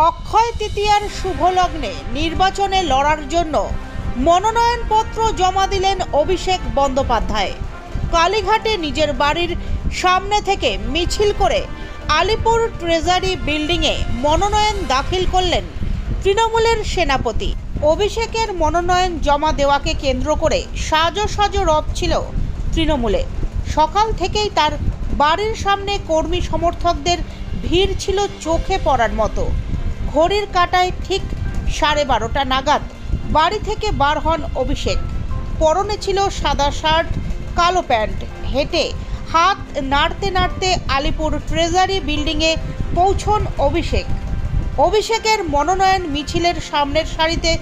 অক্ষয় তৃতীয়ার শুভ লগ্নে নির্বাচনে লড়ার জন্য মনোনয়নপত্র জমা দিলেন অভিষেক বন্দ্যোপাধ্যায়। কালীঘাটে নিজের বাড়ির সামনে থেকে মিছিল করে আলিপুর ট্রেজারি বিল্ডিংয়ে মনোনয়ন দাখিল করলেন তৃণমূলের সেনাপতি। অভিষেকের মনোনয়ন জমা দেওয়াকে কেন্দ্র করে সাজো সাজো রব ছিল তৃণমূলে। সকাল থেকেই তার বাড়ির সামনে কর্মী সমর্থকদের ভিড় ছিল চোখে পড়ার মতো। ঘড়ির কাঁটায় ঠিক 12:30 নাগাদ বাড়ি থেকে বার হন অভিষেক। পরনে ছিল সাদা শার্ট, কালো প্যান্ট। হেঁটে হাত নাড়তে নাড়তে আলিপুর ট্রেজারি বিল্ডিংয়ে পৌঁছন অভিষেক। অভিষেকের মনোনয়ন মিছিলের সামনের সারিতে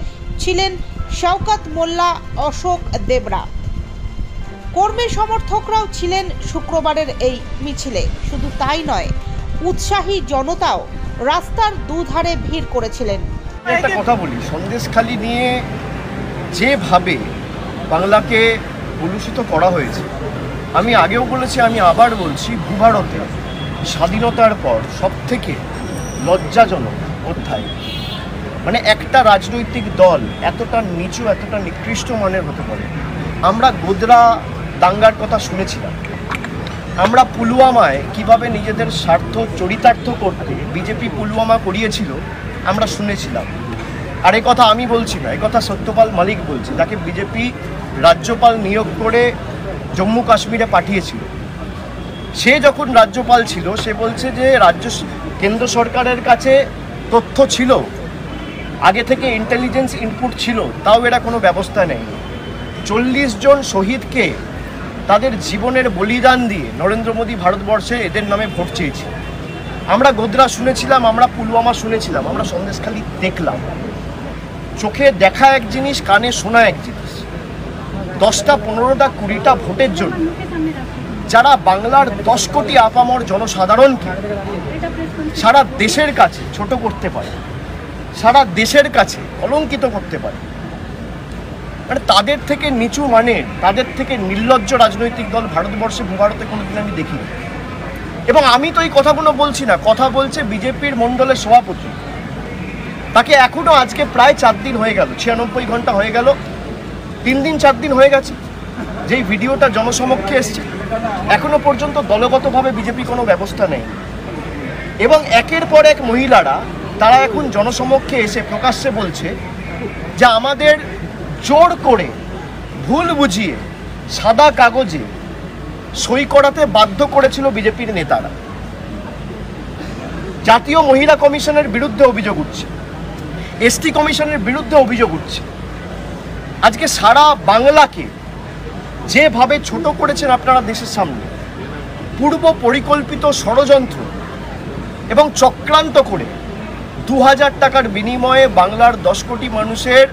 ছিলেন শওকত মোল্লা, অশোক দেবরা। কর্মী সমর্থকরাও ছিলেন শুক্রবারের এই মিছিলে। শুধু তাই নয়, উৎসাহী জনতাও রাস্তার দুধারে ভিড় করেছিলেন। একটা কথা বলি, সন্দেশখালি নিয়ে যেভাবে বাংলাকে কলুষিত করা হয়েছে, আমি আগেও বলেছি, আমি আবার বলছি, ভূভারতে স্বাধীনতার পর সবথেকে লজ্জাজনক অধ্যায়। মানে একটা রাজনৈতিক দল এতটা নিচু, এতটা নিকৃষ্ট মানের হতে পারে। আমরা গোদরা দাঙ্গার কথা শুনেছিলাম, আমরা পুলওয়ামায় কিভাবে নিজেদের স্বার্থ চরিতার্থ করতে বিজেপি পুলওয়ামা করিয়েছিল আমরা শুনেছিলাম। আর এই কথা আমি বলছি না, এই কথা সত্যপাল মালিক বলছে, যাকে বিজেপি রাজ্যপাল নিয়োগ করে জম্মু কাশ্মীরে পাঠিয়েছিল। সে যখন রাজ্যপাল ছিল, সে বলছে যে কেন্দ্র সরকারের কাছে তথ্য ছিল, আগে থেকে ইন্টেলিজেন্স ইনপুট ছিল, তাও এরা কোনো ব্যবস্থা নেয়নি। 40 জন শহীদকে তাদের জীবনের বলিদান দিয়ে নরেন্দ্র মোদী ভারতবর্ষে এদের নামে ভোট চেয়েছে। আমরা গোদরা শুনেছিলাম, আমরা পুলওয়ামা শুনেছিলাম, আমরা সন্দেশখালি দেখলাম। চোখে দেখা এক জিনিস, কানে শোনা এক জিনিস। 10টা 15টা 20টা ভোটের জন্য যারা বাংলার 10 কোটি আপামর জনসাধারণকে সারা দেশের কাছে ছোট করতে পারে, সারা দেশের কাছে কলঙ্কিত করতে পারে, মানে তাদের থেকে নিচু মানের, তাদের থেকে নির্লজ্জ রাজনৈতিক দল ভারতবর্ষে, ভূভারতে কোনোদিন আমি দেখিনি। এবং আমি তো এই কথাগুলো বলছি না, কথা বলছে বিজেপির মণ্ডলের সভাপতি। তাকে এখনও আজকে প্রায় 4 দিন হয়ে গেল, 96 ঘন্টা হয়ে গেল, 3 দিন 4 দিন হয়ে গেছে যেই ভিডিওটা জনসমক্ষে এসছে। এখনো পর্যন্ত দলগতভাবে বিজেপি কোনো ব্যবস্থা নেই। এবং একের পর এক মহিলারা তারা এখন জনসমক্ষে এসে প্রকাশ্যে বলছে যে আমাদের জোর করে ভুল বুঝিয়ে সাদা কাগজে সই করাতে বাধ্য করেছিল বিজেপির নেতারা। জাতীয় মহিলা কমিশনের বিরুদ্ধে অভিযোগ উঠছে, এসটি কমিশনের বিরুদ্ধে অভিযোগ উঠছে। আজকে সারা বাংলাকে যেভাবে ছোট করেছেন আপনারা দেশের সামনে, পূর্ব পরিকল্পিত ষড়যন্ত্র এবং চক্রান্ত করে 2000 টাকার বিনিময়ে বাংলার 10 কোটি মানুষের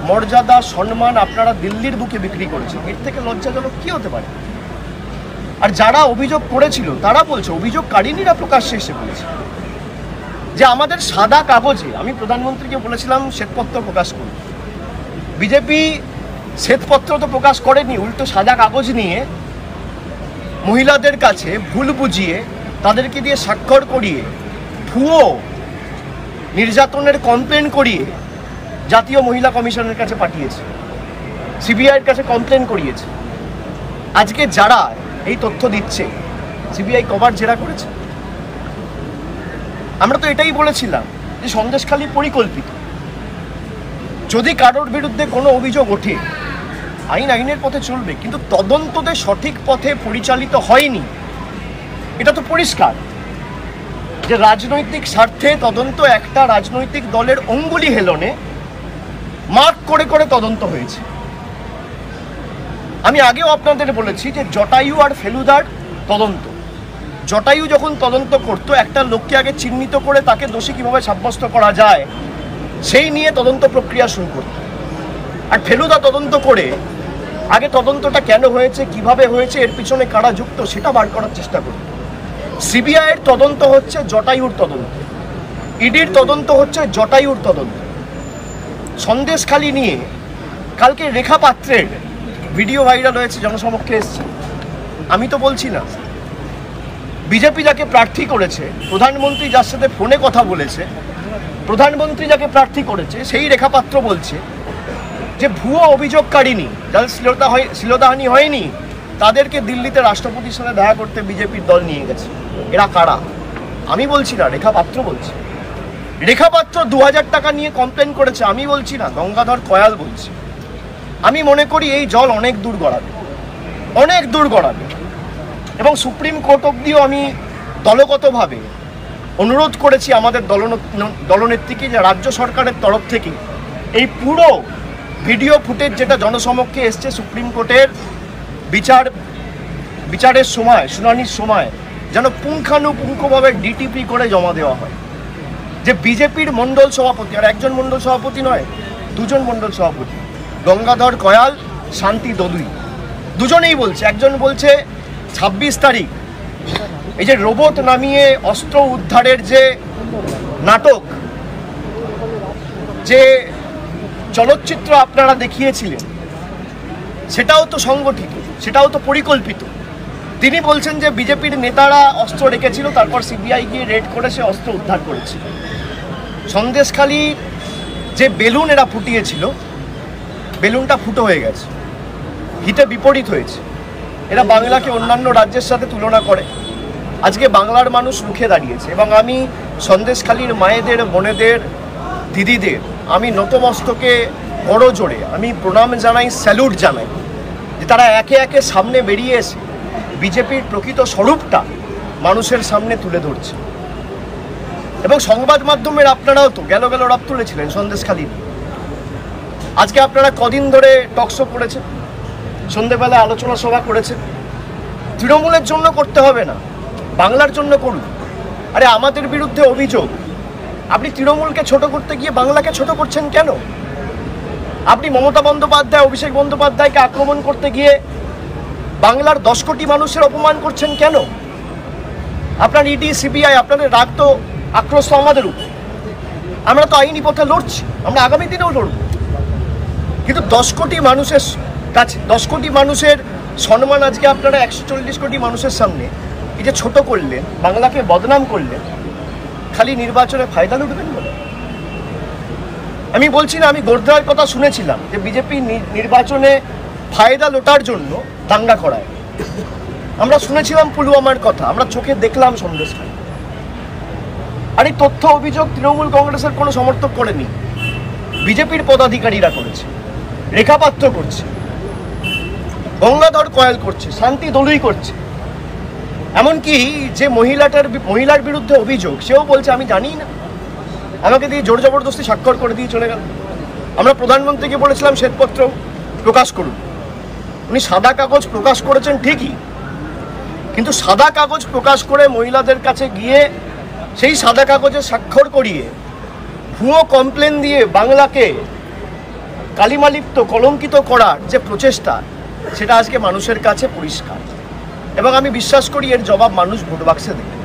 মর্যাদা, সম্মান আপনারা দিল্লির বুকে বিক্রি করেছেন। এর থেকে লজ্জাজনক কি হতে পারে? আর যারা অভিযোগ করেছিল তারা বলছে, অভিযোগকারিনীরা প্রকাশ্যে এসে বলেছে যে আমাদের সাদা কাগজে, আমি প্রধানমন্ত্রীকে বলেছিলাম শ্বেতপত্র প্রকাশ করুন। বিজেপি শ্বেতপত্র তো প্রকাশ করেনি, উল্টো সাদা কাগজ নিয়ে মহিলাদের কাছে ভুল বুঝিয়ে তাদেরকে দিয়ে স্বাক্ষর করিয়ে ভুয়ো নির্যাতনের কমপ্লেন করিয়ে জাতীয় মহিলা কমিশনের কাছে পাঠিয়েছে, সিবিআইয়ের কাছে কমপ্লেন করিয়েছে। আজকে যারা এই তথ্য দিচ্ছে, সিবিআই কবার জেরা করেছে? আমরা তো এটাই বলেছিলাম যে সন্দেশখালি পরিকল্পিত। যদি কারোর বিরুদ্ধে কোনো অভিযোগ ওঠে, আইনের পথে চলবে, কিন্তু তদন্ততে সঠিক পথে পরিচালিত হয়নি, এটা তো পরিষ্কার যে রাজনৈতিক স্বার্থে তদন্ত একটা রাজনৈতিক দলের অঙ্গুলি হেলনে মার্ক করে করে তদন্ত হয়েছে। আমি আগেও আপনাদের বলেছি যে জটায়ু আর ফেলুদার তদন্ত, জটায়ু যখন তদন্ত করত, একটা লোককে আগে চিহ্নিত করে তাকে দোষী কিভাবে সাব্যস্ত করা যায় সেই নিয়ে তদন্ত প্রক্রিয়া শুরু করত। আর ফেলুদা তদন্ত করে আগে তদন্তটা কেন হয়েছে, কিভাবে হয়েছে, এর পিছনে কারা যুক্ত সেটা বার করার চেষ্টা করত। সিবিআইয়ের তদন্ত হচ্ছে জটায়ুর তদন্ত, ইডির তদন্ত হচ্ছে জটায়ুর তদন্ত। সন্দেশখালি নিয়ে কালকে রেখা পাত্রের ভিডিও ভাইরাল হয়েছে, জনসমক্ষে এসছে। আমি তো বলছি না, বিজেপি যাকে প্রার্থী করেছে, প্রধানমন্ত্রী যার সাথে ফোনে কথা বলেছে, প্রধানমন্ত্রী যাকে প্রার্থী করেছে সেই রেখাপাত্র বলছে যে ভুয়ো অভিযোগকারিনী যাদের শ্লীলতাহানি হয়নি তাদেরকে দিল্লিতে রাষ্ট্রপতির সাথে দেখা করতে বিজেপির দল নিয়ে গেছে। এরা কারা? আমি বলছি না, রেখাপাত্র বলছে। রেখাপাত্র 2000 টাকা নিয়ে কমপ্লেন করেছে, আমি বলছি না, গঙ্গাধর কয়াল বলছে। আমি মনে করি এই জল অনেক দূর গড়াবে, অনেক দূর গড়াবে, এবং সুপ্রিম কোর্ট অব্দিও আমি দলগতভাবে অনুরোধ করেছি আমাদের দলনেত্রীকে যে রাজ্য সরকারের তরফ থেকে এই পুরো ভিডিও ফুটেজ যেটা জনসমক্ষে এসছে সুপ্রিম কোর্টের বিচারের সময়, শুনানির সময়, যেন পুঙ্খানুপুঙ্খভাবে ডিটিপি করে জমা দেওয়া হয়। যে বিজেপির মণ্ডল সভাপতি, আর একজন মণ্ডল সভাপতি নয়, দুজন মণ্ডল সভাপতি, গঙ্গাধর কয়াল, শান্তি দলুই, দুজনেই বলছে। একজন বলছে 26 তারিখ এই যে রোবট নামিয়ে অস্ত্র উদ্ধারের যে নাটক, যে চলচ্চিত্র আপনারা দেখিয়েছিলেন, সেটাও তো সংগঠিত, সেটাও তো পরিকল্পিত। তিনি বলছেন যে বিজেপির নেতারা অস্ত্র রেখেছিল, তারপর সিবিআই গিয়ে রেড করে সে অস্ত্র উদ্ধার করেছিল। সন্দেশখালি যে বেলুন এরা ফুটিয়েছিল, বেলুনটা ফুটো হয়ে গেছে, হিতে বিপরীত হয়েছে। এরা বাংলাকে অন্যান্য রাজ্যের সাথে তুলনা করে। আজকে বাংলার মানুষ রুখে দাঁড়িয়েছে, এবং আমি সন্দেশখালির মায়েদের, বোনেদের, দিদিদের আমি নতমস্তকে বড় জোরে আমি প্রণাম জানাই, স্যালুট জানাই, যে তারা একে একে সামনে বেরিয়ে এসে বিজেপির প্রকৃত স্বরূপটা মানুষের সামনে তুলে ধরছে। এবং সংবাদ মাধ্যমের আপনারাও তো গেল রাত তুলেছিলেন সন্দেশখালি। আজকে আপনারা কদিন ধরে টকশো করেছেন, সন্ধ্যেবেলায় আলোচনা সভা করেছেন। তৃণমূলের জন্য করতে হবে না, বাংলার জন্য করুন। আরে আমাদের বিরুদ্ধে অভিযোগ, আপনি তৃণমূলকে ছোট করতে গিয়ে বাংলাকে ছোট করছেন কেন? আপনি মমতা বন্দ্যোপাধ্যায়, অভিষেক বন্দ্যোপাধ্যায়কে আক্রমণ করতে গিয়ে বাংলার 10 কোটি মানুষের অপমান করছেন কেন? আপনার ইডি, সিবিআই, আপনাদের রাগ তো, আক্রোশ তো আমাদের উপর। আমরা তো আইনি পথে লড়ছি, আমরা আগামী দিনেও লড়ব। কিন্তু 10 কোটি মানুষের কাছে, 10 কোটি মানুষের সম্মান আজকে আপনারা 140 কোটি মানুষের সামনে এই যে ছোট করলেন, বাংলাকে বদনাম করলেন, খালি নির্বাচনে ফায়দা লুটবেন বলে। আমি বলছি না, আমি গোর্ধার কথা শুনেছিলাম যে বিজেপি নির্বাচনে ফায়দা লোটার জন্য দাঙ্গা করায়। আমরা শুনেছিলাম পুলওয়ামার কথা, আমরা চোখে দেখলাম সন্দেশখালী। আর এই তথ্য অভিযোগ তৃণমূল কংগ্রেসের কোনো সমর্থক করেনি, বিজেপির পদাধিকারীরা করেছে, রেখাপাত্র করছে, গঙ্গাধর কয়াল করছে, শান্তি দলুই করছে। এমনকি যে মহিলার বিরুদ্ধে অভিযোগ, সেও বলছে আমি জানি না, আমাকে দিয়ে জোর জবরদস্তি স্বাক্ষর করে দিয়ে চলে গেল। আমরা প্রধানমন্ত্রীকে বলেছিলাম শ্বেতপত্র প্রকাশ করুন, উনি সাদা কাগজ প্রকাশ করেছেন ঠিকই, কিন্তু সাদা কাগজ প্রকাশ করে মহিলাদের কাছে গিয়ে সেই সাদা কাগজে স্বাক্ষর করিয়ে ভুয়ো কমপ্লেন দিয়ে বাংলাকে কালিমালিপ্ত, কলঙ্কিত করার যে প্রচেষ্টা, সেটা আজকে মানুষের কাছে পরিষ্কার। এবং আমি বিশ্বাস করি এর জবাব মানুষ ভোট বাক্সে দেবে।